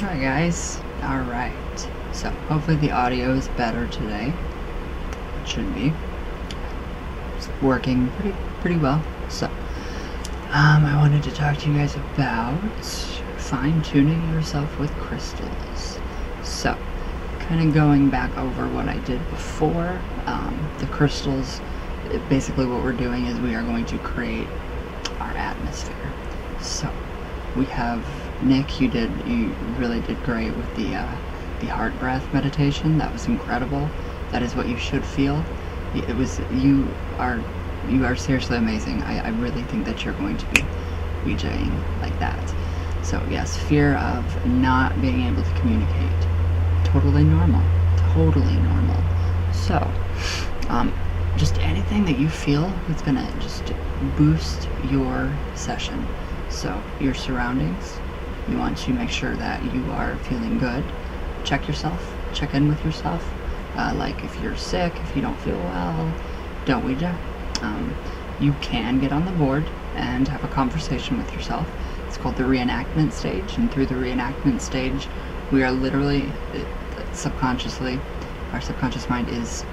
Hi guys. Alright, so hopefully the audio is better today. It should be. It's working pretty well. So, I wanted to talk to you guys about fine-tuning yourself with crystals. So, kind of going back over what I did before, the crystals, basically what we're doing is we are going to create our atmosphere. So, we have Nick, you really did great with the heart breath meditation. That was incredible. That is what you should feel. It was, you are seriously amazing. I really think that you're going to be Ouijaing like that. So yes, fear of not being able to communicate. Totally normal. Totally normal. So, just anything that you feel that's gonna just boost your session. So, your surroundings, you want to make sure that you are feeling good. Check yourself, check in with yourself. Like if you're sick, if you don't feel well, don't Ouija. You can get on the board and have a conversation with yourself. It's called the reenactment stage, and through the reenactment stage, we are literally, subconsciously, our subconscious mind is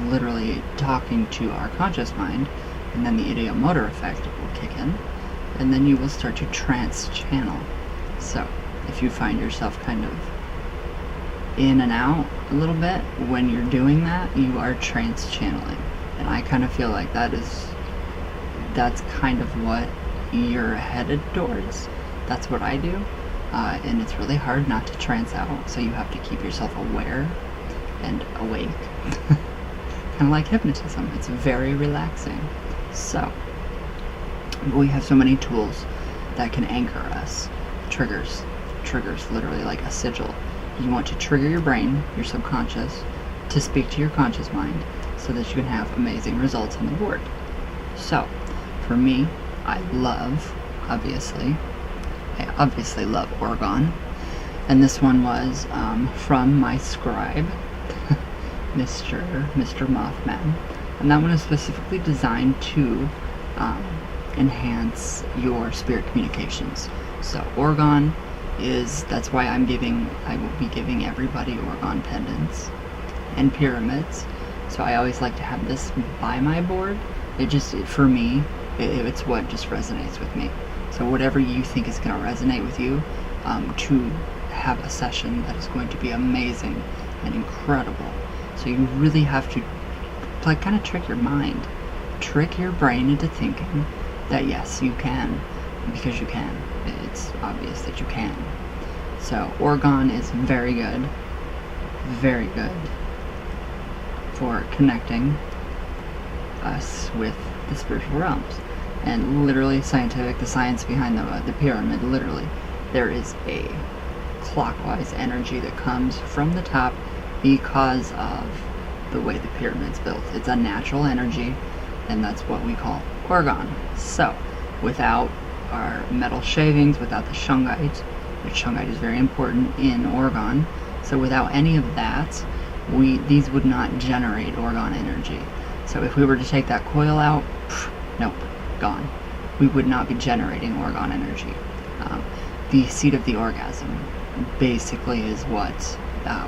literally talking to our conscious mind, and then the ideomotor effect will kick in, and then you will start to trance channel. So, if you find yourself kind of in and out a little bit, when you're doing that, you are trance channeling. And I kind of feel like that's kind of what you're headed towards. That's what I do. And it's really hard not to trance out, so you have to keep yourself aware and awake. Kind of like hypnotism. It's very relaxing. So, we have so many tools that can anchor us. Triggers, literally like a sigil. You want to trigger your brain, your subconscious, to speak to your conscious mind so that you can have amazing results on the board. So, for me, I obviously love Oregon. And this one was from my scribe, Mr. Mothman. And that one is specifically designed to enhance your spirit communications. So Oregon that's why I will be giving everybody Oregon pendants and pyramids. So I always like to have this by my board. For me, it's what just resonates with me. So whatever you think is going to resonate with you, to have a session that is going to be amazing and incredible. So you really have to kind of trick your mind, trick your brain into thinking that yes, you can, because you can. It's obvious that you can. So Oregon is very good for connecting us with the spiritual realms. And literally scientific, the science behind the pyramid, literally, there is a clockwise energy that comes from the top because of the way the pyramid's built. It's a natural energy, and that's what we call Oregon. So, without our metal shavings, without the shungite, which shungite is very important in Oregon, so without any of that, these would not generate Oregon energy. So if we were to take that coil out, nope, gone. We would not be generating Oregon energy. The seat of the orgasm basically is what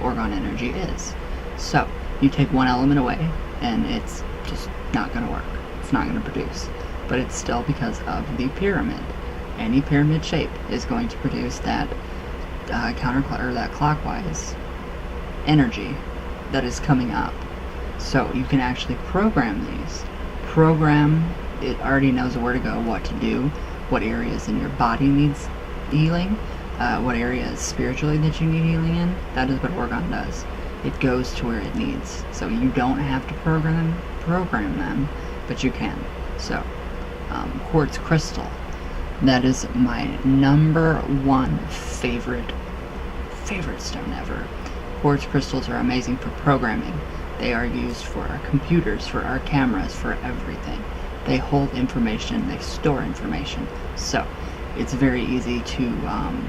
Oregon energy is. So you take one element away, and it's just not going to work. It's not going to produce. But it's still because of the pyramid. Any pyramid shape is going to produce that that clockwise energy that is coming up. So you can actually program these. It already knows where to go, what to do, what areas in your body needs healing, what areas spiritually that you need healing in. That is what Oregon does. It goes to where it needs. So you don't have to program them, but you can. So, quartz crystal. That is my number one favorite stone ever. Quartz crystals are amazing for programming. They are used for our computers, for our cameras, for everything. They hold information, they store information. So, it's very easy to,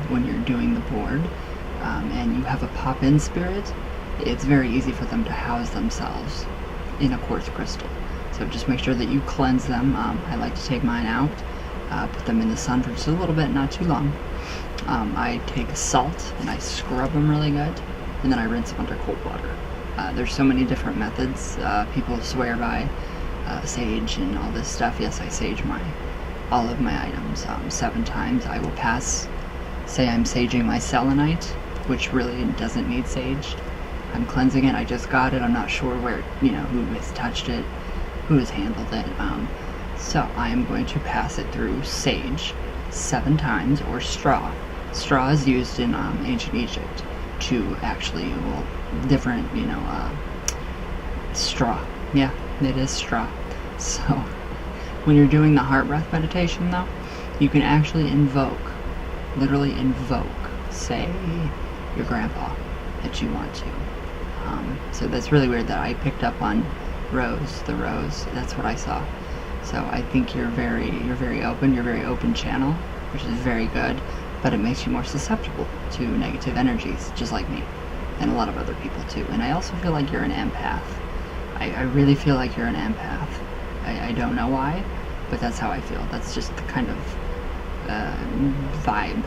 when you're doing the board, and you have a pop-in spirit, it's very easy for them to house themselves in a quartz crystal. So just make sure that you cleanse them. I like to take mine out, put them in the sun for just a little bit, not too long, I take salt and I scrub them really good, and then I rinse them under cold water. There's so many different methods. People swear by sage and all this stuff. Yes, I sage all of my items 7 times. I will say I'm saging my selenite, which really doesn't need saged. I'm cleansing it. I just got it. I'm not sure where, who has touched it, who has handled it. So I am going to pass it through sage 7 times, or straw. Straw is used in ancient Egypt to actually, different, straw. Yeah, it is straw. So when you're doing the heart breath meditation, though, you can actually literally invoke, say, your grandpa that you want to. So that's really weird that I picked up on the rose. That's what I saw. So I think you're very open. You're a very open channel, which is very good, but it makes you more susceptible to negative energies, just like me, and a lot of other people too. And I also feel like you're an empath. I really feel like you're an empath. I don't know why, but that's how I feel. That's just the kind of vibe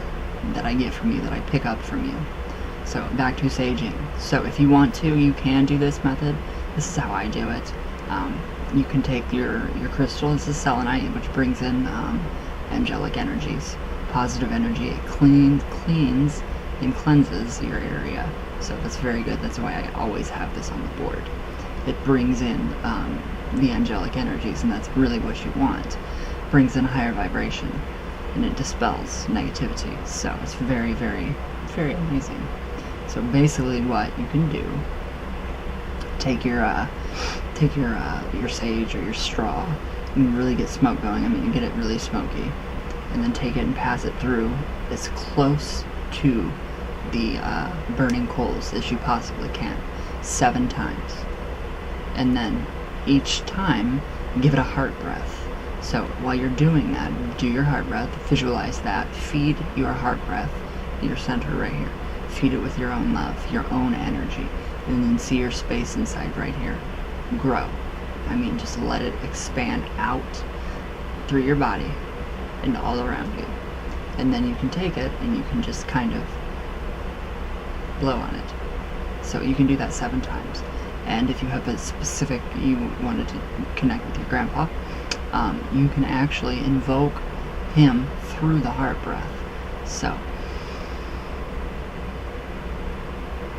that I get from you, that I pick up from you. So back to saging. So if you want to, you can do this method. This is how I do it. You can take your crystal. This is selenite, which brings in angelic energies, positive energy. It cleans and cleanses your area. So that's very good. That's why I always have this on the board. It brings in the angelic energies, and that's really what you want. Brings in higher vibration, and it dispels negativity. So it's very, very, very amazing. So basically, what you can do, take your sage or your straw and really get smoke going. I mean, you get it really smoky, and then take it and pass it through as close to the burning coals as you possibly can, 7 times. And then each time, give it a heart breath. So while you're doing that, do your heart breath, visualize that, feed your heart breath, your center right here. Feed it with your own love, your own energy, and then see your space inside right here grow. I mean, just let it expand out through your body and all around you. And then you can take it and you can just kind of blow on it. So you can do that 7 times. And if you have a specific, you wanted to connect with your grandpa, you can actually invoke him through the heart breath. So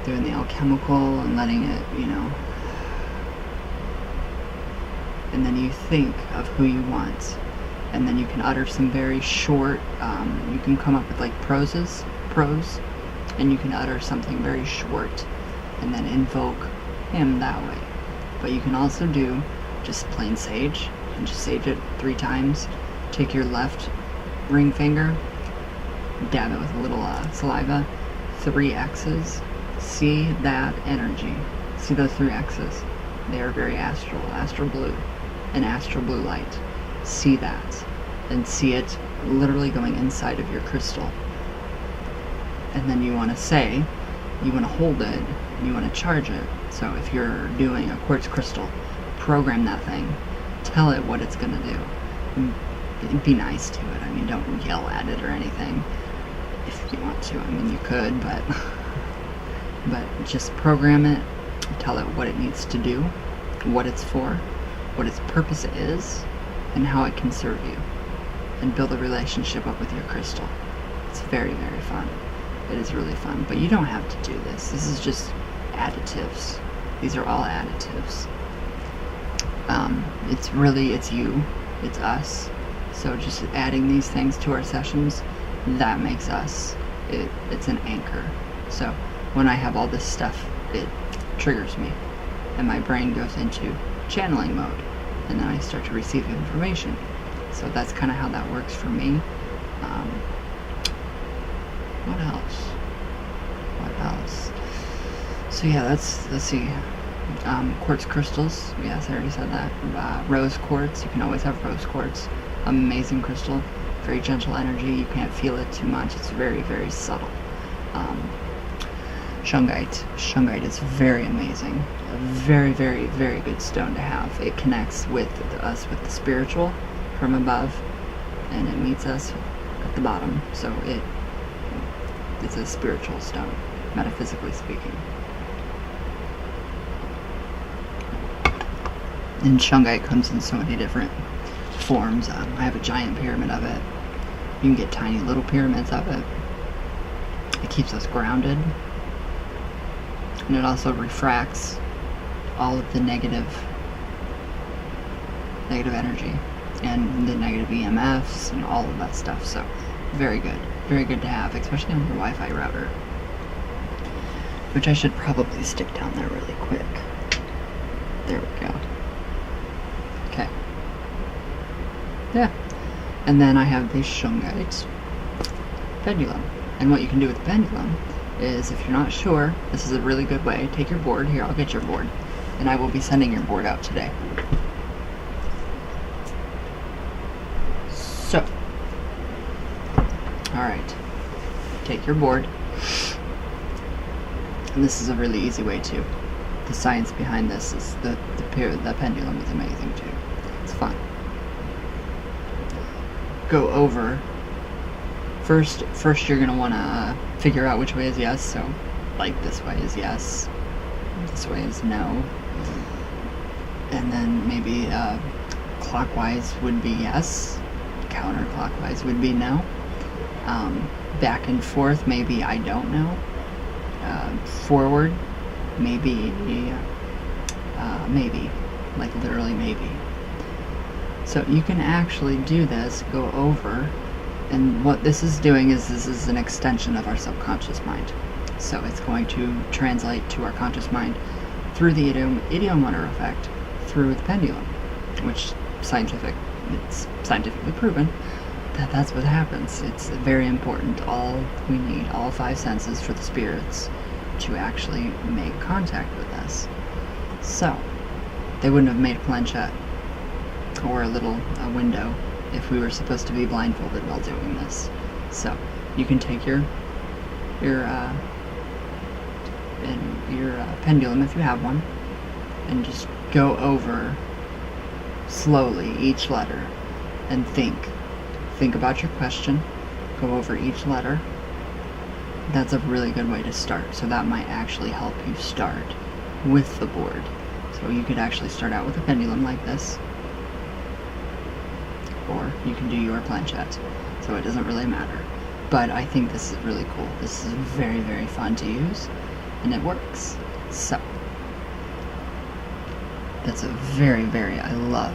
doing the alchemical and letting it, and then you think of who you want, and then you can utter some very short, you can come up with like prose, and you can utter something very short and then invoke him that way. But you can also do just plain sage, and just sage it 3 times. Take your left ring finger, dab it with a little saliva, 3 X's. See that energy. See those 3 X's. They are very astral blue, and astral blue light. See that, and see it literally going inside of your crystal. And then you want to hold it, you want to charge it. So if you're doing a quartz crystal, program that thing. Tell it what it's going to do. Be nice to it. I mean, don't yell at it or anything. If you want to, I mean, you could, but just program it. Tell it what it needs to do, what it's for, what its purpose is, and how it can serve you. And build a relationship up with your crystal. It's very, very fun. It is really fun. But you don't have to do this. This is just additives. These are all additives. It's you. It's us. So just adding these things to our sessions, that makes us. It's an anchor. So when I have all this stuff, it triggers me. And my brain goes into channeling mode. And then I start to receive information. So that's kind of how that works for me. What else? So yeah, let's see. Quartz crystals. Yes, I already said that. Rose quartz. You can always have rose quartz. Amazing crystal. Very gentle energy. You can't feel it too much. It's very, very subtle. Shungite. Shungite is very amazing. A very, very, very good stone to have. It connects with us with the spiritual from above, and it meets us at the bottom. So it's a spiritual stone, metaphysically speaking. And shungite comes in so many different forms. I have a giant pyramid of it. You can get tiny little pyramids of it. It keeps us grounded. And it also refracts all of the negative energy and the negative EMFs and all of that stuff. So very good to have, especially on your Wi-Fi router, which I should probably stick down there really quick. There we go. Okay. Yeah. And then I have the shungite pendulum. And what you can do with the pendulum is, if you're not sure, this is a really good way. Take your board. Here, I'll get your board. And I will be sending your board out today. So, alright. Take your board. And this is a really easy way too. The science behind this is the pendulum is amazing too. It's fun. Go over. First you're going to want to figure out which way is yes. So, like, this way is yes. This way is no. And then maybe clockwise would be yes. Counterclockwise would be no. Back and forth, maybe I don't know. Forward, maybe, maybe. Like, literally maybe. So you can actually do this, go over, and what this is doing is this is an extension of our subconscious mind. So it's going to translate to our conscious mind through the ideomotor effect, through the pendulum, which it's scientifically proven that that's what happens. It's very important. All we need, all five senses for the spirits to actually make contact with us. So they wouldn't have made a planchette or a little window if we were supposed to be blindfolded while doing this. So you can take your pendulum, if you have one, and just go over slowly each letter and think about your question. Go over each letter. That's a really good way to start. So that might actually help you start with the board. So you could actually start out with a pendulum like this, or you can do your planchette. So it doesn't really matter. But I think this is really cool. This is very, very fun to use, and it works. So that's a very, very, I love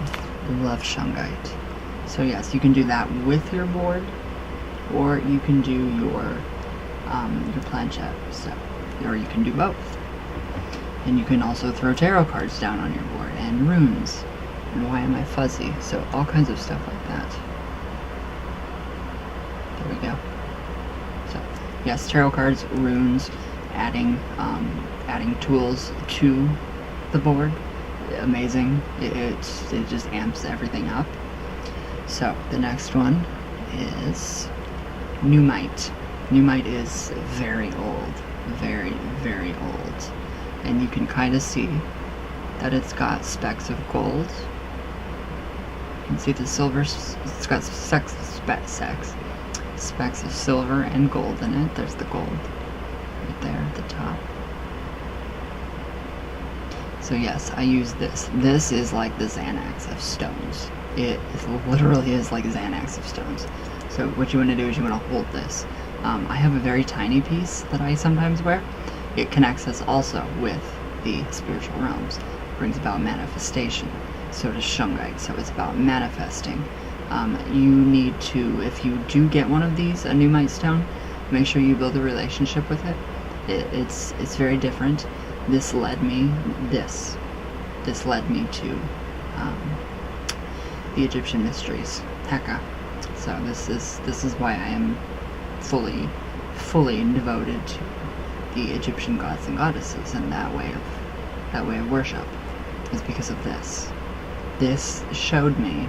shungite. So yes, you can do that with your board, or you can do your planchette. So, or you can do both. And you can also throw tarot cards down on your board, and runes. And why am I fuzzy? So all kinds of stuff like that. There we go. So yes, tarot cards, runes, adding tools to the board. Amazing. It just amps everything up. So the next one is Numite. Numite is very old. Very, very old. And you can kind of see that it's got specks of gold. You can see the silver, it's got specks of silver and gold in it. There's the gold right there at the top. So yes, I use this. This is like the Xanax of stones. It literally is like Xanax of stones. So what you want to do is you want to hold this. I have a very tiny piece that I sometimes wear. It connects us also with the spiritual realms. It brings about manifestation. So does shungite. So it's about manifesting. You need to, if you do get one of these, a Numite stone, make sure you build a relationship with it. It's very different. This led me to the Egyptian mysteries, Heka. So this is why I am fully devoted to the Egyptian gods and goddesses, and that way of worship is because of this. This showed me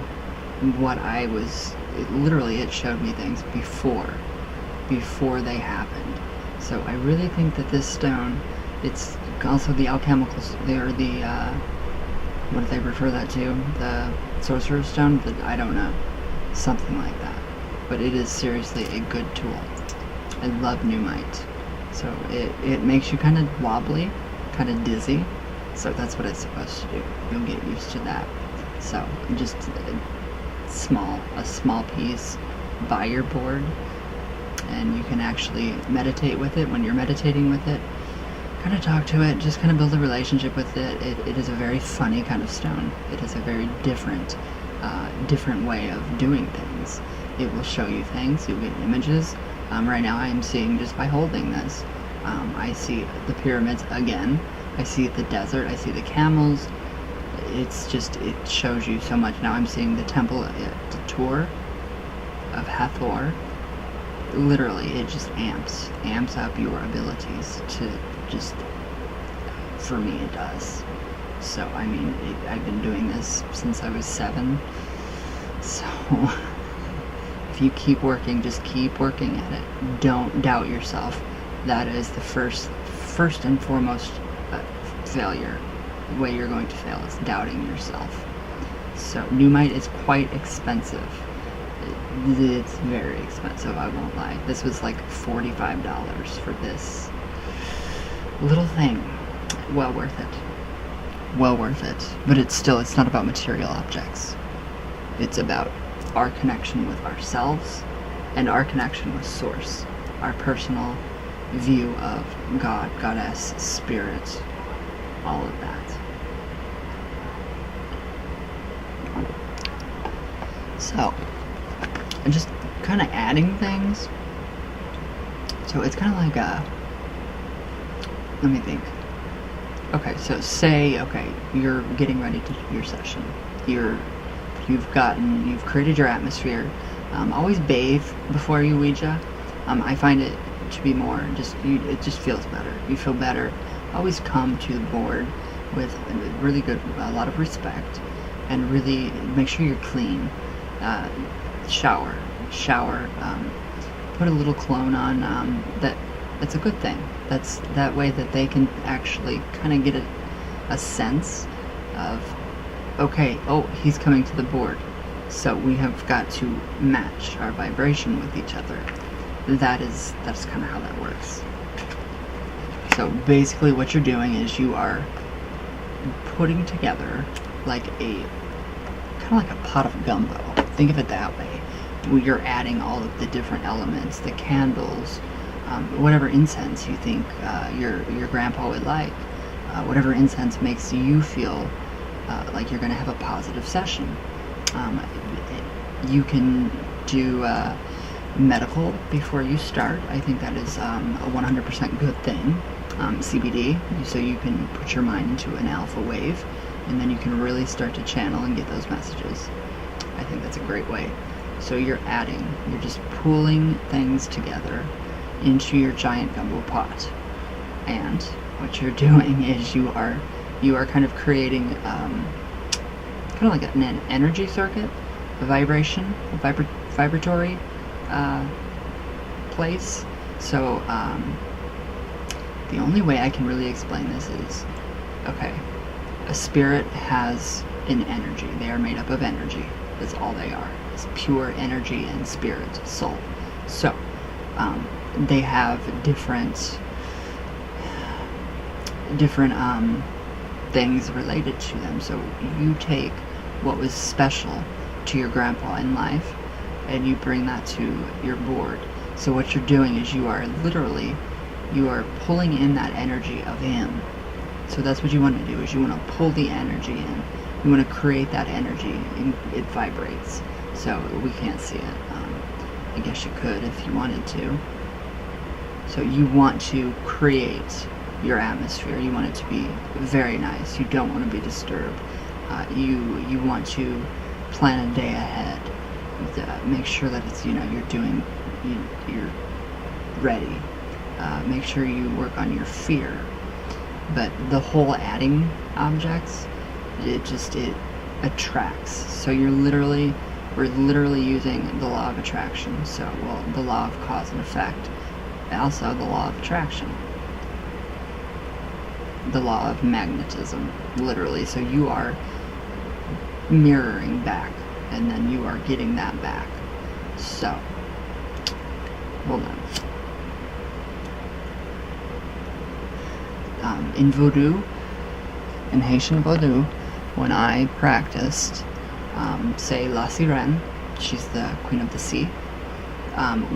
what I was. It showed me things before they happened. So I really think that this stone, it's also the alchemical, or the what do they refer that to? The sorcerer's stone? I don't know. Something like that. But it is seriously a good tool. I love Pneumite. So it makes you kind of wobbly, kind of dizzy. So that's what it's supposed to do. You'll get used to that. So just a small piece by your board, and you can actually meditate with it. When you're meditating with it, kind of talk to it, just kind of build a relationship with it. It is a very funny kind of stone. It is a very different way of doing things. It will show you things. You'll get images. Right now I am seeing, just by holding this, I see the pyramids again. I see the desert. I see the camels. It's just, it shows you so much. Now I'm seeing the temple, the tour of Hathor. Literally, it just amps up your abilities to just, for me it does. So, I mean, I've been doing this since I was 7. So, if you keep working, just keep working at it. Don't doubt yourself. That is the first and foremost failure. The way you're going to fail is doubting yourself. So, Pneumite is quite expensive. It's very expensive, I won't lie. This was like $45 for this little thing. Well worth it. Well worth it. But it's not about material objects. It's about our connection with ourselves and our connection with Source. Our personal view of God, Goddess, Spirit, all of that. So, and just kind of adding things. So it's kind of like let me think. Okay, so say, you're getting ready to do your session. You've created your atmosphere. Always bathe before you Ouija. I find it to be more it just feels better. You feel better. Always come to the board with really a lot of respect, and really make sure you're clean. Shower, put a little cologne on. That's a good thing. That's that way that they can actually kind of get a sense of, okay, oh, he's coming to the board, so we have got to match our vibration with each other. That's kind of how that works. So basically what you're doing is you are putting together like a pot of gumbo. Think of it that way. You're adding all of the different elements, the candles, whatever incense you think your grandpa would like, whatever incense makes you feel like you're going to have a positive session. You can do medical before you start. I think that is a 100% good thing. CBD, so you can put your mind into an alpha wave, and then you can really start to channel and get those messages. I think that's a great way. So you're just pooling things together into your giant gumbo pot. And what you're doing is you are kind of creating kind of like an energy circuit, a vibration, vibratory place. So the only way I can really explain this is, a spirit has an energy. They are made up of energy. That's all they are. It's pure energy and spirit, soul. So, they have different things related to them. So you take what was special to your grandpa in life, and you bring that to your board. So what you're doing is you are pulling in that energy of him. So that's what you want to do, is you want to pull the energy in. You want to create that energy, and it vibrates. So we can't see it. I guess you could if you wanted to. So you want to create your atmosphere. You want it to be very nice. You don't want to be disturbed. You want to plan a day ahead. Make sure that it's, you're ready. Make sure you work on your fear. But the whole adding objects, it attracts. So we're literally using the law of attraction. So, the law of cause and effect. Also the law of attraction. The law of magnetism, literally. So you are mirroring back, and then you are getting that back. So, hold on. In Voodoo, in Haitian Voodoo, when I practiced, say La Sirène, she's the queen of the sea,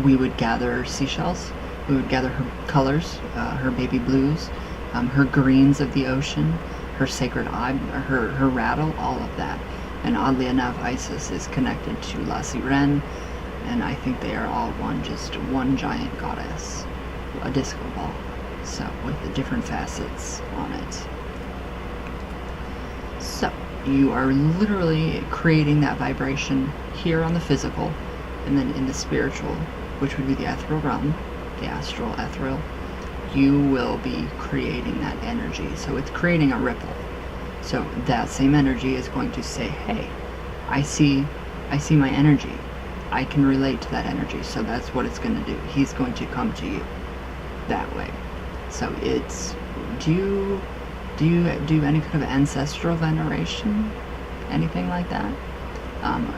we would gather seashells, we would gather her colors, her baby blues, her greens of the ocean, her sacred eye, her rattle, all of that. And oddly enough, Isis is connected to La Sirène, and I think they are all just one giant goddess, a disco ball, so with the different facets on it. So you are literally creating that vibration here on the physical, and then in the spiritual, which would be the ethereal realm, the astral, ethereal, you will be creating that energy. So it's creating a ripple. So that same energy is going to say, hey, I see my energy. I can relate to that energy. So that's what it's going to do. He's going to come to you that way. So it's, do you do any kind of ancestral veneration? Anything like that?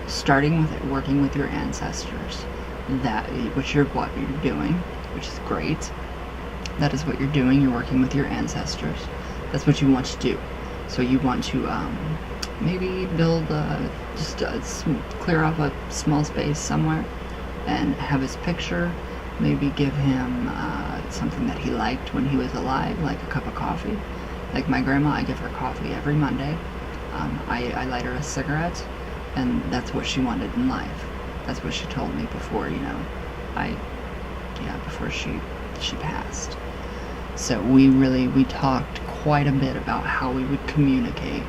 Starting with working with your ancestors. What you're doing, which is great. That is what you're doing. You're working with your ancestors. That's what you want to do. So you want to maybe build, clear up a small space somewhere and have his picture. Maybe give him something that he liked when he was alive, like a cup of coffee. Like my grandma, I give her coffee every Monday. I light her a cigarette, and that's what she wanted in life. That's what she told me before, before she passed. So we talked quite a bit about how we would communicate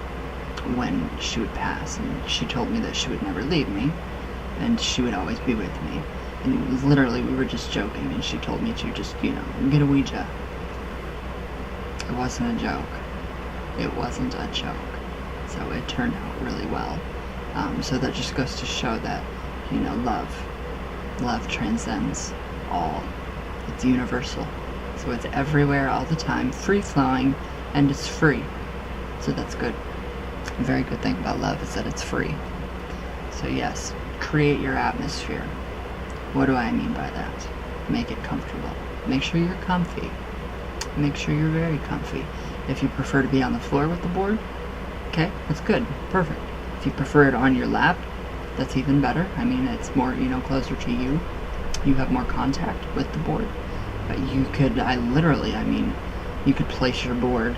when she would pass, and she told me that she would never leave me, and she would always be with me. And literally, we were just joking, and she told me to just, get a Ouija. It wasn't a joke. It wasn't a joke. So it turned out really well. So that just goes to show that, love transcends all. It's universal. So it's everywhere all the time, free-flowing, and it's free. So that's good. A very good thing about love is that it's free. So yes, create your atmosphere. What do I mean by that? Make it comfortable. Make sure you're comfy. Make sure you're very comfy. If you prefer to be on the floor with the board, okay, that's good. Perfect. If you prefer it on your lap, that's even better. I mean, it's more, closer to you. You have more contact with the board. But you could, you could place your board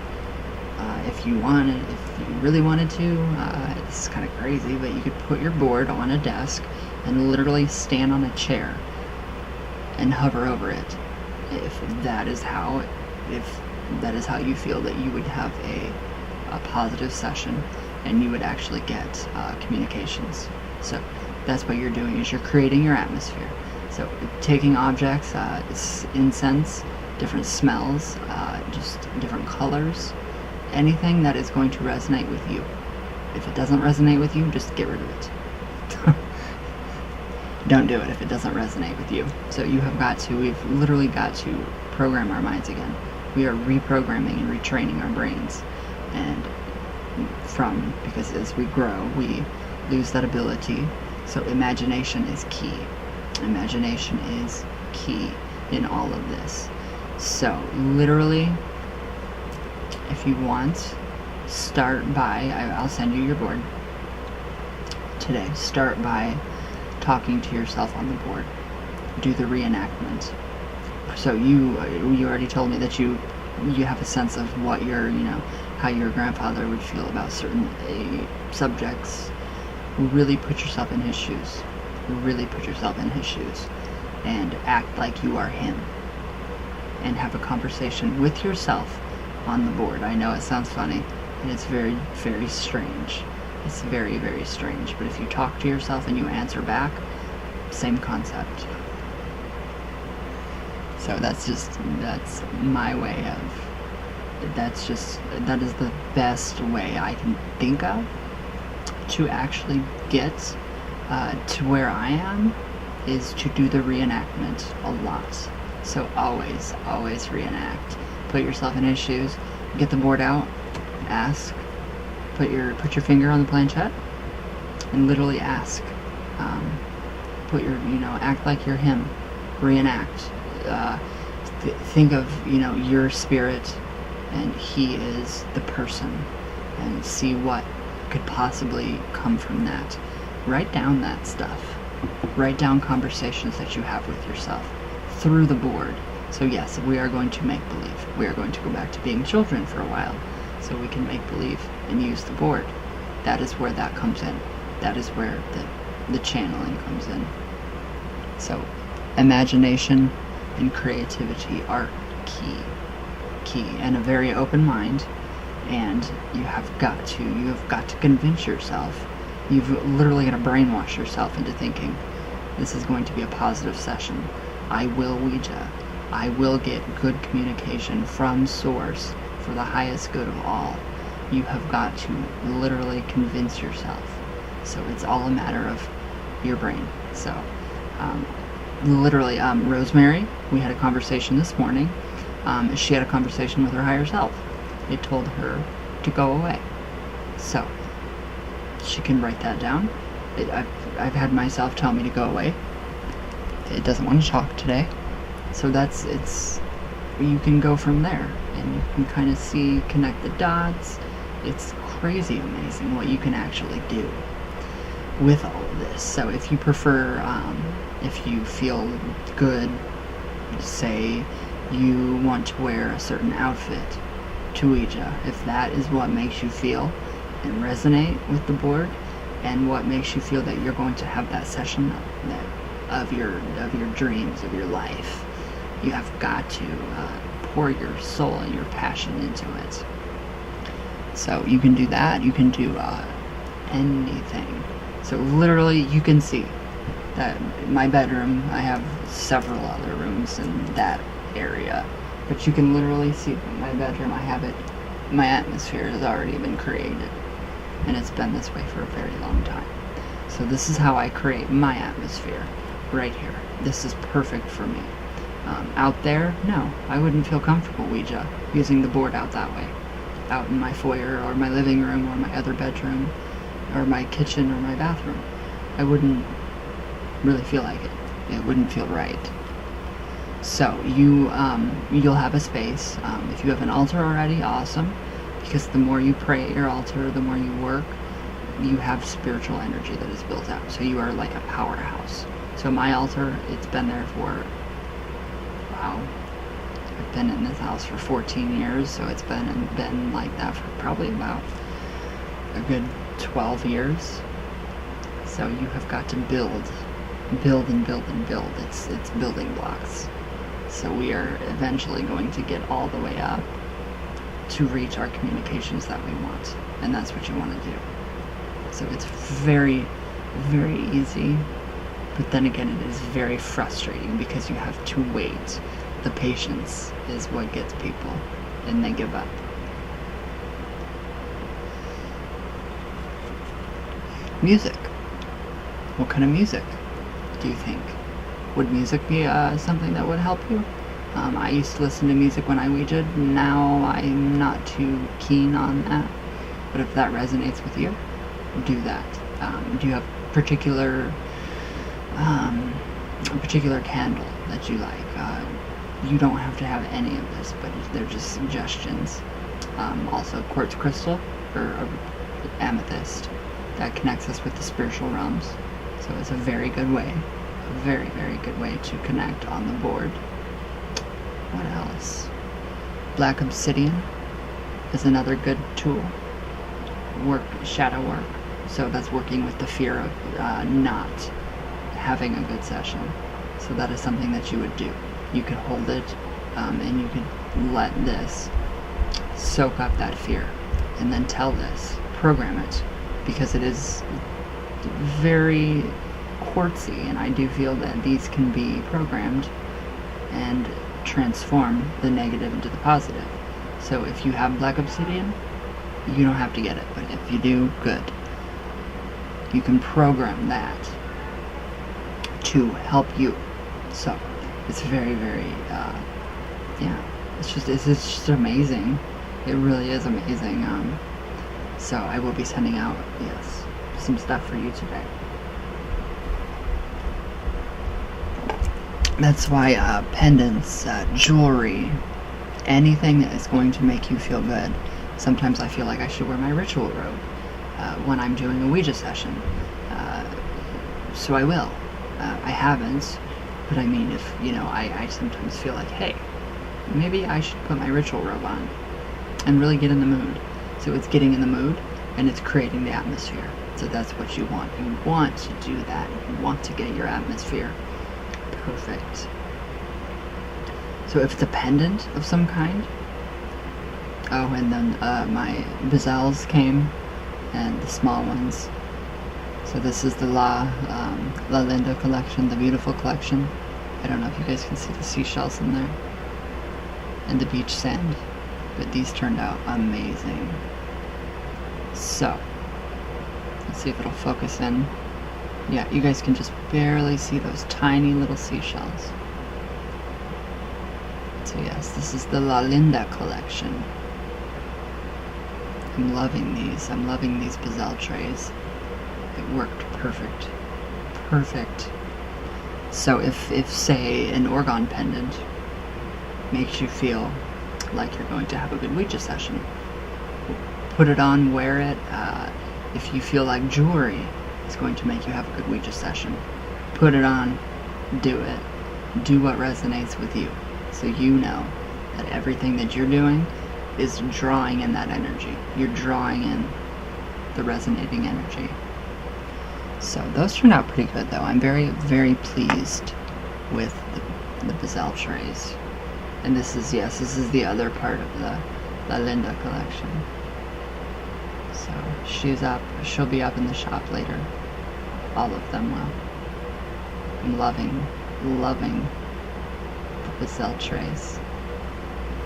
if you wanted, if you really wanted to. This is kind of crazy, but you could put your board on a desk and literally stand on a chair and hover over it. If that is how you feel that you would have a positive session and you would actually get communications. So that's what you're doing, is you're creating your atmosphere. So taking objects, incense, different smells, just different colors, anything that is going to resonate with you. If it doesn't resonate with you, just get rid of it. Don't do it if it doesn't resonate with you. So we've literally got to program our minds again. We are reprogramming and retraining our brains. And because as we grow, we lose that ability. So imagination is key. Imagination is key in all of this. So literally, if you want, start by, I'll send you your board today. Start by talking to yourself on the board. Do the reenactment. So you already told me that you have a sense of what how your grandfather would feel about certain subjects. Really put yourself in his shoes. Really put yourself in his shoes and act like you are him, and have a conversation with yourself on the board. I know it sounds funny, and it's very, very strange. It's very, very strange, but if you talk to yourself and you answer back, same concept. So that's my way of, that is the best way I can think of to actually get to where I am, is to do the reenactment a lot. So always reenact. Put yourself in his shoes. Get the board out. Ask. Put your finger on the planchette and literally ask. Act like you're him. Reenact. Think of your spirit and he is the person, and see what could possibly come from that. Write down that stuff. Write down conversations that you have with yourself through the board. So yes, we are going to make believe. We are going to go back to being children for a while, so we can make believe and use the board. That is where that comes in. That is where the channeling comes in. So imagination and creativity are key, and a very open mind. And you have got to convince yourself. You've literally got to brainwash yourself into thinking, this is going to be a positive session. I will Ouija. I will get good communication from source for the highest good of all. You have got to literally convince yourself. So it's all a matter of your brain. So literally, Rosemary, we had a conversation this morning. She had a conversation with her higher self. It told her to go away. So she can write that down. I've had myself tell me to go away. It doesn't want to talk today. So you can go from there, and you can kind of connect the dots. It's crazy amazing what you can actually do with all of this. So if you prefer, if you feel good, say you want to wear a certain outfit to Ouija, if that is what makes you feel and resonate with the board, and what makes you feel that you're going to have that session of your dreams, of your life, you have got to pour your soul and your passion into it. So you can do that. You can do anything. So literally, you can see that my bedroom, I have several other rooms in that area, but you can literally see my bedroom, I have it, my atmosphere has already been created, and it's been this way for a very long time. So this is how I create my atmosphere, right here. This is perfect for me. Out there, no, I wouldn't feel comfortable Ouija using the board out that way. Out in my foyer, or my living room, or my other bedroom, or my kitchen, or my bathroom, I wouldn't really feel like it. It wouldn't feel right. So you'll have a space. If you have an altar already, awesome, because the more you pray at your altar, the more you work, you have spiritual energy that is built out. So you are like a powerhouse. So my altar, it's been there for, wow, I've been in this house for 14 years, so it's been like that for probably about a good 12 years. So you have got to build and build and build. It's building blocks. So we are eventually going to get all the way up to reach our communications that we want. And that's what you want to do. So it's very, very easy. But then again, it is very frustrating because you have to wait. The patience is what gets people, and they give up. Music. What kind of music do you think? Would music be something that would help you? I used to listen to music when I Ouija'd. Now I'm not too keen on that. But if that resonates with you, do that. Do you have a particular candle that you like? You don't have to have any of this, but they're just suggestions. Also, quartz crystal or amethyst that connects us with the spiritual realms. So it's a very good way, a very, very good way to connect on the board. What else? Black obsidian is another good tool. Shadow work. So that's working with the fear of not having a good session. So that is something that you would do. You could hold it, and you could let this soak up that fear, and then tell this, program it, because it is very quartzy, and I do feel that these can be programmed and transform the negative into the positive. So if you have black obsidian, you don't have to get it, but if you do, good. You can program that to help you. So it's very, very, it's just amazing. It really is amazing. So I will be sending out, yes, some stuff for you today. That's why pendants, jewelry, anything that is going to make you feel good. Sometimes I feel like I should wear my ritual robe when I'm doing a Ouija session. So I will. I haven't, but I mean, if, I sometimes feel like, hey, maybe I should put my ritual robe on and really get in the mood. So it's getting in the mood and it's creating the atmosphere. So that's what you want. You want to do that. You want to get your atmosphere perfect. So if it's a pendant of some kind, and then my bezels came, and the small ones. So this is the La Linda collection, the beautiful collection. I don't know if you guys can see the seashells in there and the beach sand, but these turned out amazing. So let's see if it'll focus in. Yeah, you guys can just barely see those tiny little seashells. So yes, this is the La Linda collection. I'm loving these. I'm loving these bezel trays. It worked perfect. Perfect. So if say an orgone pendant makes you feel like you're going to have a good Ouija session, put it on, wear it. If you feel like jewelry is going to make you have a good Ouija session, put it on, do it. Do what resonates with you. So you know that everything that you're doing is drawing in that energy. You're drawing in the resonating energy. So those turned out pretty good though. I'm very, very pleased with the bezel trays. And this is the other part of the La Linda collection. So she'll be up in the shop later. All of them will. I'm loving the bezel trays.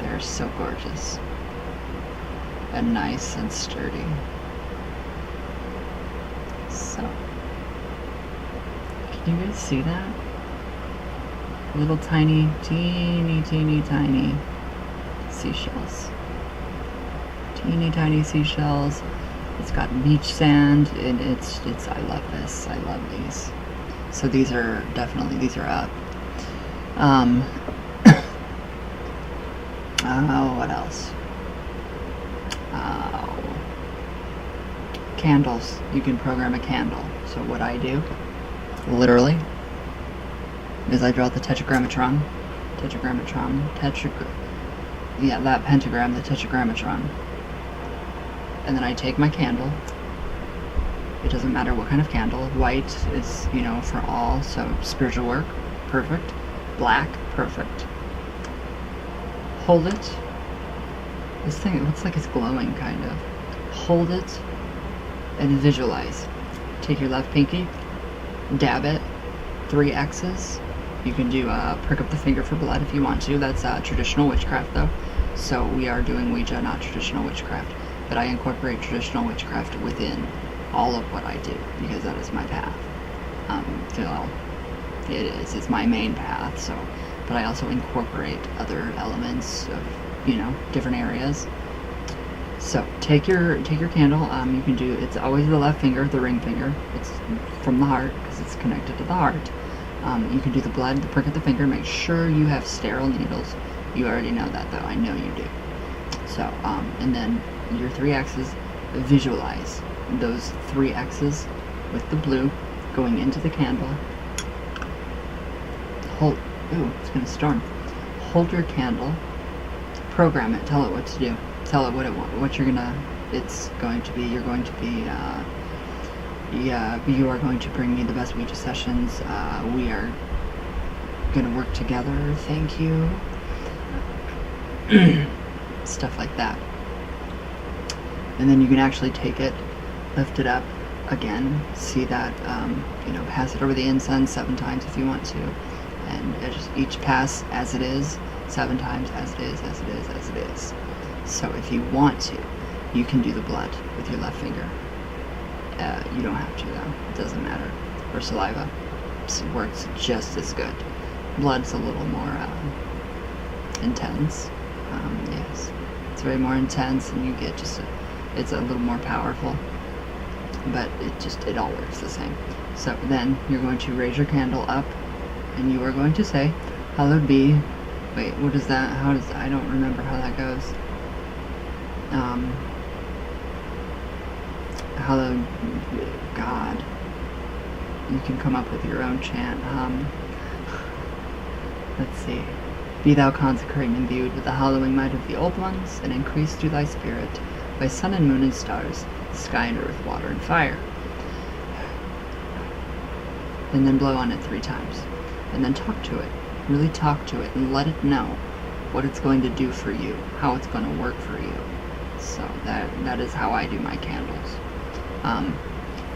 They're so gorgeous. And nice and sturdy. So, can you guys see that? Little tiny, teeny tiny seashells. Teeny tiny seashells. It's got beach sand, and it's I love this. I love these. So these are up. What else? Candles. You can program a candle. So what I do, literally, is I draw the tetragrammatron. That pentagram, the tetragrammatron. And then I take my candle. It doesn't matter what kind of candle. White is, for all. So spiritual work, perfect. Black, perfect. Hold it. This thing, it looks like it's glowing, kind of. Hold it and visualize. Take your left pinky, dab it, 3 X's. You can do prick up the finger for blood if you want to. That's traditional witchcraft though. So we are doing Ouija, not traditional witchcraft. But I incorporate traditional witchcraft within all of what I do because that is my path. It's my main path. So, but I also incorporate other elements of different areas. So take your candle. You can do, it's always the left finger, the ring finger. It's from the heart because it's connected to the heart. You can do the blood, the prick of the finger. Make sure you have sterile needles. You already know that though. I know you do. So and then your 3 X's. Visualize those 3 X's with the blue going into the candle. Hold. Ooh, it's gonna storm. Hold your candle. Program it. Tell it what to do. Tell it what you're gonna. It's going to be. You're going to be. You are going to bring me the best Ouija sessions. We are gonna work together. Thank you. Stuff like that. And then you can actually take it, lift it up again. See that. Pass it over the incense 7 times if you want to, and just each pass as it is 7 times as it is, as it is, as it is. So if you want to, you can do the blood with your left finger. You don't have to though, it doesn't matter. Or saliva, it works just as good. Blood's a little more intense. Yes, it's very more intense, and you get it's a little more powerful, but it all works the same. So then you're going to raise your candle up, and you are going to say, hallowed be Wait, what is that? How does... I don't remember how that goes. How the... God. You can come up with your own chant. Let's see. Be thou consecrated and imbued with the hallowing might of the old ones, and increase through thy spirit by sun and moon and stars, sky and earth, water and fire. And then blow on it 3 times. And then talk to it. Really talk to it and let it know what it's going to do for you, how it's going to work for you. So that is how I do my candles.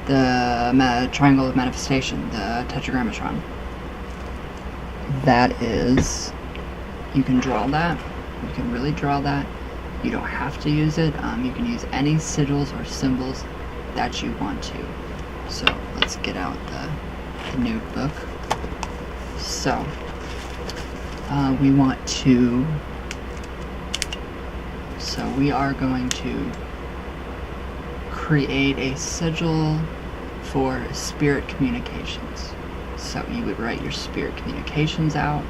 The triangle of manifestation, the tetragrammatron. That is, you can draw that. You can really draw that. You don't have to use it. You can use any sigils or symbols that you want to. So let's get out the notebook. So we want to. So we are going to create a sigil for spirit communications. So you would write your spirit communications out,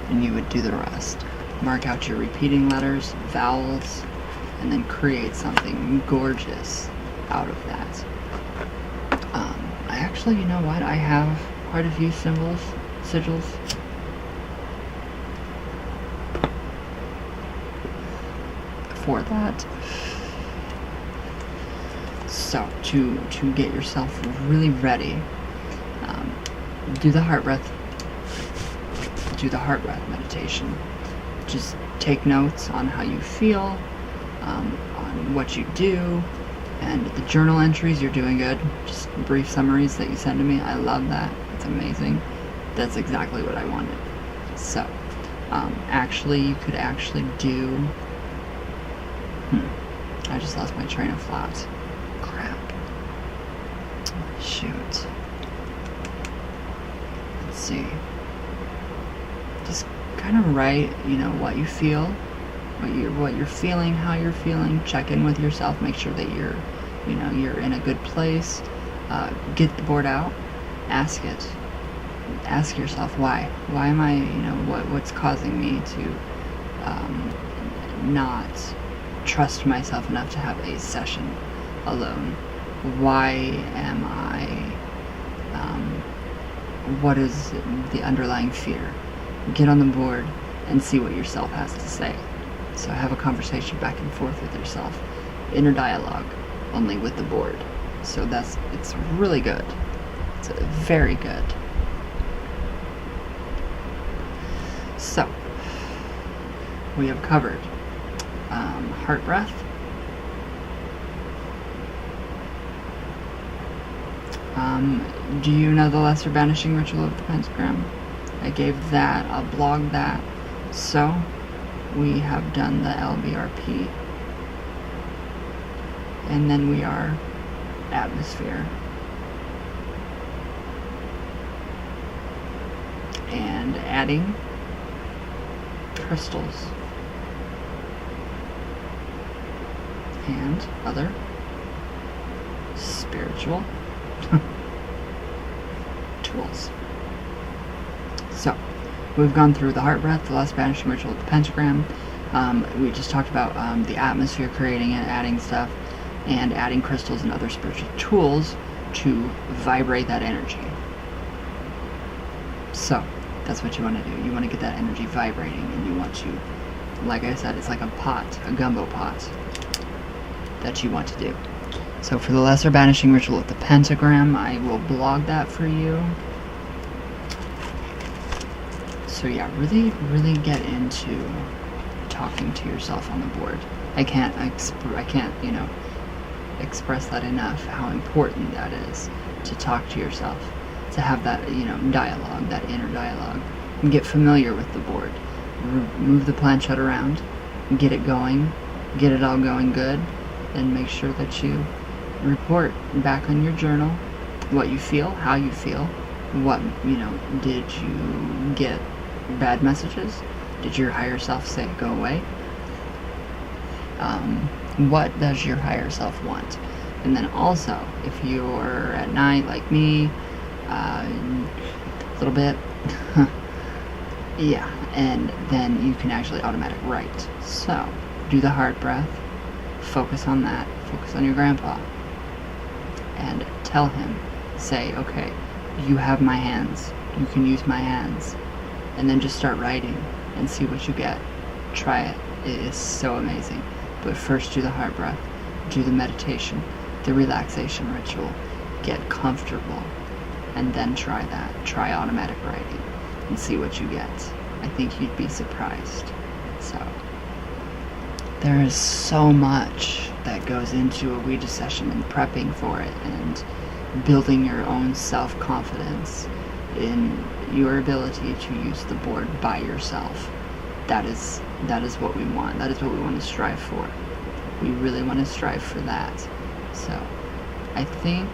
and you would do the rest. Mark out your repeating letters, vowels, and then create something gorgeous out of that. I actually, you know what? I have quite a few symbols, sigils. For that. So, to get yourself really ready, do the heart breath. Do the heart breath meditation. Just take notes on how you feel, on what you do, and the journal entries. You're doing good. Just brief summaries that you send to me. I love that. It's amazing. That's exactly what I wanted. So, actually, you could actually do... I just lost my train of thought. Crap. Shoot. Let's see. Just kind of write, what you feel, what you're feeling, how you're feeling. Check in with yourself. Make sure that you're in a good place. Get the board out. Ask it. Ask yourself why. Why am I? What's causing me to not trust myself enough to have a session alone? Why am I? What is the underlying fear? Get on the board and see what yourself has to say. So have a conversation back and forth with yourself. Inner dialogue, only with the board. So it's really good. It's very good. So, we have covered heart breath, do you know the lesser banishing ritual of the pentagram? I gave that, I'll blog that. So, we have done the LBRP, and then we are atmosphere, and adding crystals and other spiritual tools. So, we've gone through the heart breath, the last banishing ritual of the pentagram. We just talked about the atmosphere, creating it, adding stuff, and adding crystals and other spiritual tools to vibrate that energy. So, that's what you want to do. You want to get that energy vibrating, and you want to, like I said, it's like a pot, a gumbo pot, that you want to do. So for the lesser banishing ritual of the pentagram, I will blog that for you. So yeah, really, really get into talking to yourself on the board. I can't, express that enough, how important that is to talk to yourself, to have that, dialogue, that inner dialogue, and get familiar with the board. Move the planchette around, get it going, get it all going good, and make sure that you report back on your journal what you feel, how you feel, what, did you get bad messages? Did your higher self say go away? What does your higher self want? And then also, if you're at night like me, a little bit, Yeah, and then you can actually automatic write. So, do the heart breath, focus on that, focus on your grandpa, and tell him, say, okay, you have my hands, you can use my hands, and then just start writing and see what you get. Try it. It is so amazing. But first do the heart breath, do the meditation, the relaxation ritual, get comfortable, and then try that. Try automatic writing and see what you get. I think you'd be surprised. So, there is so much that goes into a Ouija session and prepping for it and building your own self-confidence in your ability to use the board by yourself. That is what we want. That is what we want to strive for. We really want to strive for that. So, I think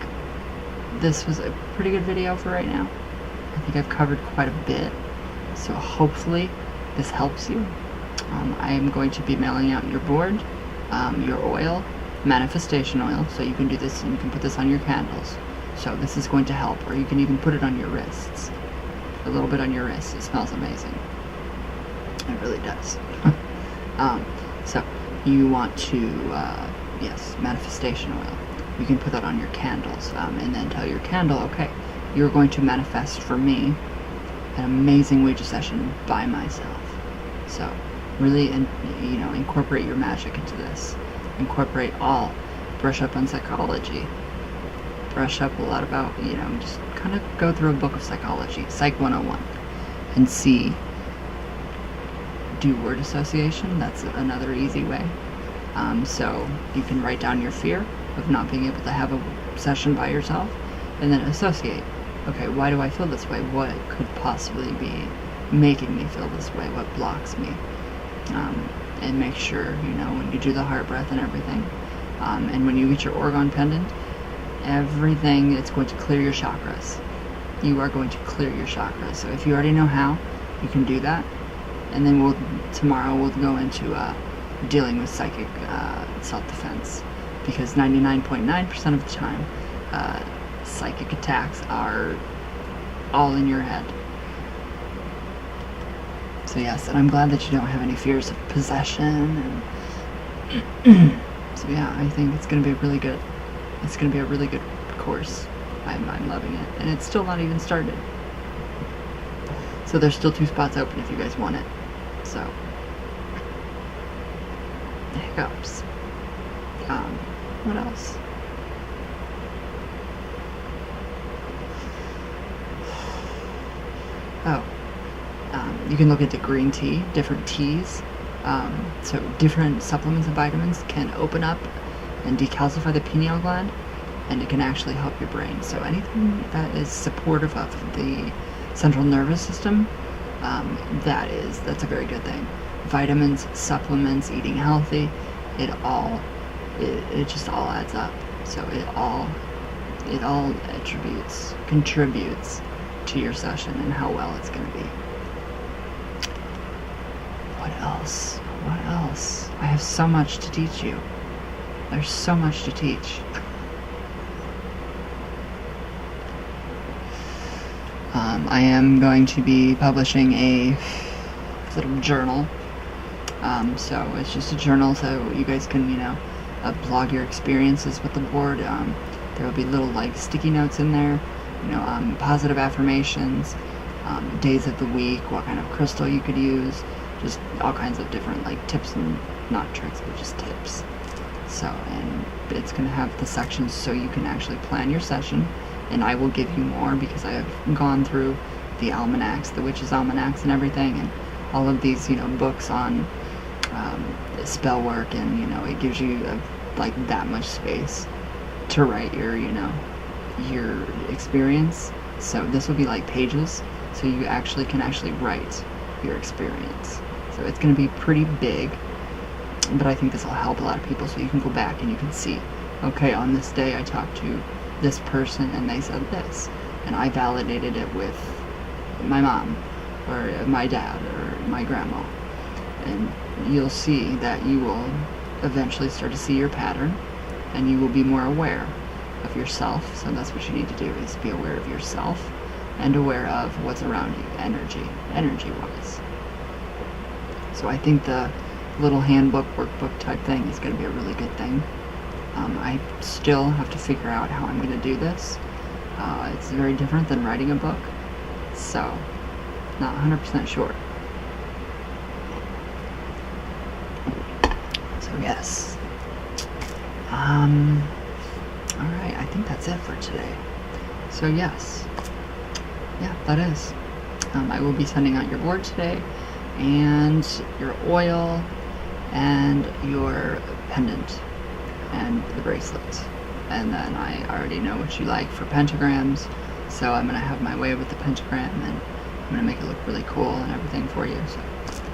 this was a pretty good video for right now. I think I've covered quite a bit. So hopefully this helps you. I am going to be mailing out your board, your oil, manifestation oil, so you can do this and you can put this on your candles. So this is going to help, or you can even put it on your wrists. A little bit on your wrists. It smells amazing. It really does. So you want to, yes, manifestation oil. You can put that on your candles, and then tell your candle, okay, you're going to manifest for me an amazing Ouija session by myself. So really, incorporate your magic into this. Incorporate all. Brush up on psychology. Brush up a lot about, just kind of go through a book of psychology, Psych 101, and see. Do word association. That's another easy way. So you can write down your fear of not being able to have a session by yourself, and then associate. Okay, why do I feel this way? What could possibly be making me feel this way? What blocks me? And make sure, when you do the heart breath and everything, and when you get your orgone pendant, everything, it's going to clear your chakras. You are going to clear your chakras. So if you already know how, you can do that. And then tomorrow we'll go into dealing with psychic self-defense, because 99.9% of the time, psychic attacks are all in your head. So yes, and I'm glad that you don't have any fears of possession. And so yeah, I think it's going to be really good. It's going to be a really good course. I'm loving it, and it's still not even started. So there's still 2 spots open if you guys want it. So hiccups. What else? You can look into green tea, different teas. So different supplements and vitamins can open up and decalcify the pineal gland, and it can actually help your brain. So anything that is supportive of the central nervous system, that's a very good thing. Vitamins, supplements, eating healthy, it just all adds up. So it all contributes to your session and how well it's going to be. What else? I have so much to teach you. There's so much to teach. I am going to be publishing a little journal. So it's just a journal, so you guys can, blog your experiences with the board. There will be little sticky notes in there, positive affirmations, days of the week, what kind of crystal you could use, just all kinds of different tips, and not tricks, but just tips. So, and it's going to have the sections so you can actually plan your session, and I will give you more because I have gone through the almanacs, the witches' almanacs and everything, and all of these, books on spell work, and, it gives you that much space to write your, your experience. So this will be pages, so you can write your experience. So it's going to be pretty big, but I think this will help a lot of people, so you can go back and you can see, okay, on this day I talked to this person and they said this, and I validated it with my mom or my dad or my grandma, and you'll see that you will eventually start to see your pattern, and you will be more aware of yourself. So that's what you need to do, is be aware of yourself and aware of what's around you, energy-wise. So I think the little handbook, workbook type thing is going to be a really good thing. I still have to figure out how I'm going to do this. It's very different than writing a book, so not 100% sure. So yes. Alright, I think that's it for today. So yes. Yeah, that is. I will be sending out your board today, and your oil, and your pendant, and the bracelet. And then I already know what you like for pentagrams, so I'm going to have my way with the pentagram, and I'm going to make it look really cool and everything for you. So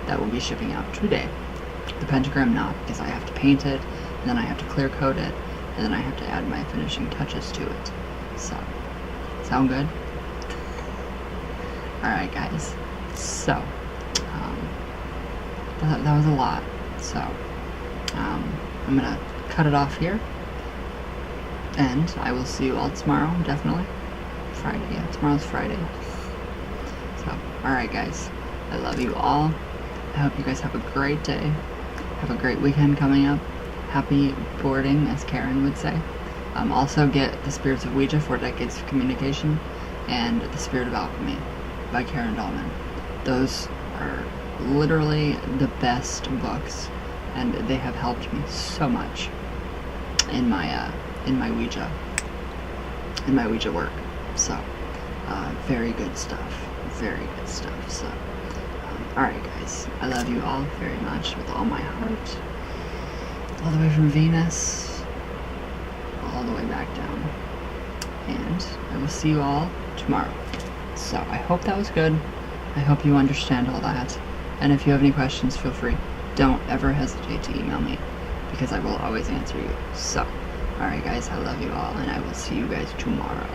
that will be shipping out today. The pentagram not, because I have to paint it, and then I have to clear coat it, and then I have to add my finishing touches to it. So, sound good? Alright guys, so that was a lot, so I'm gonna cut it off here, and I will see you all tomorrow, definitely. Friday, yeah, tomorrow's Friday. So, alright guys, I love you all. I hope you guys have a great day, have a great weekend coming up. Happy boarding, as Karen would say. Also get The Spirits of Ouija, 4 Decades of Communication, and The Spirit of Alchemy by Karen Dahlman. Those are literally the best books, and they have helped me so much in my Ouija work. So very good stuff, very good stuff. So alright guys, I love you all very much with all my heart, all the way from Venus all the way back down, and I will see you all tomorrow. So I hope that was good. I hope you understand all that. And if you have any questions, feel free. Don't ever hesitate to email me, because I will always answer you. So, alright guys, I love you all, and I will see you guys tomorrow.